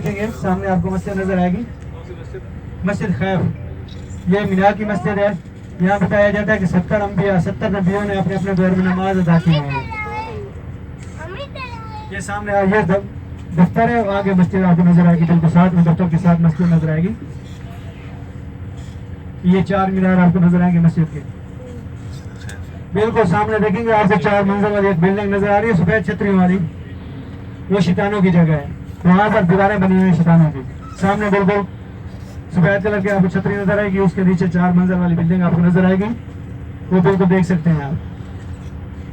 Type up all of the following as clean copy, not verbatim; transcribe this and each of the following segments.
देखेंगे सामने आपको मस्जिद नजर आएगी, मस्जिद खैफ। ये मीनार की मस्जिद है। यहाँ बताया जाता है कि 70 नबियों ने अपने अपने दौर में नमाज अदा की है। ये सामने ये दफ्तर है, आगे मस्जिद आपको नजर आएगी, बिल्कुल साथ में दफ्तर के साथ मस्जिद नजर आएगी। ये 4 मीनार आपको नजर आएंगे मस्जिद के। बिल्कुल सामने देखेंगे आपको 4 मंजिल वाली एक बिल्डिंग नजर आ रही है सफेद छतरियों वाली, वो शैतानों की जगह है। वहां पर दीवारें बनी हुई है शैतानों की। सामने बिल्कुल सफेद कलर की आपको छतरी नजर आएगी, उसके नीचे 4 मंजिल वाली बिल्डिंग आपको नजर आएगी, वो बिल्कुल देख सकते हैं आप।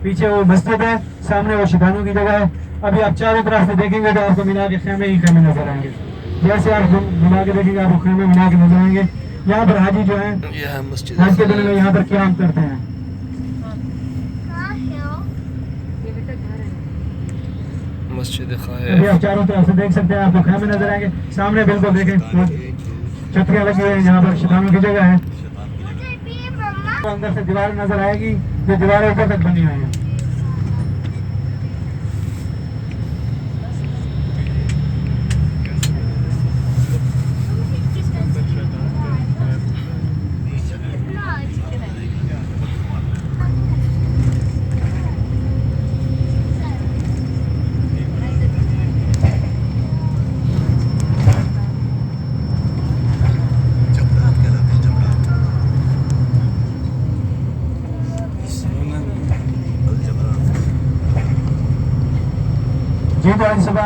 पीछे वो मस्जिद है, सामने वो शैतानों की जगह है। अभी आप चारों तरफ से देखेंगे तो आपको मीनार के खेमे ही खेमे नजर आएंगे। जैसे आप घुमा के देखेंगे आपको खेमे मीनार के नजर आएंगे। यहाँ पर हाजी जो है हज के दिनों में यहाँ पर क़याम करते हैं। अभी आप चारों तरफ से देख सकते हैं, आपको खेमे नजर आएंगे। सामने बिल्कुल देखें छतरियाँ लगी हुई है, यहाँ पर शैतानों की जगह है। तो अंदर से दीवार नजर आएगी, जो दीवारें ऊपर तक बनी हुई है। जी तो आज सुबह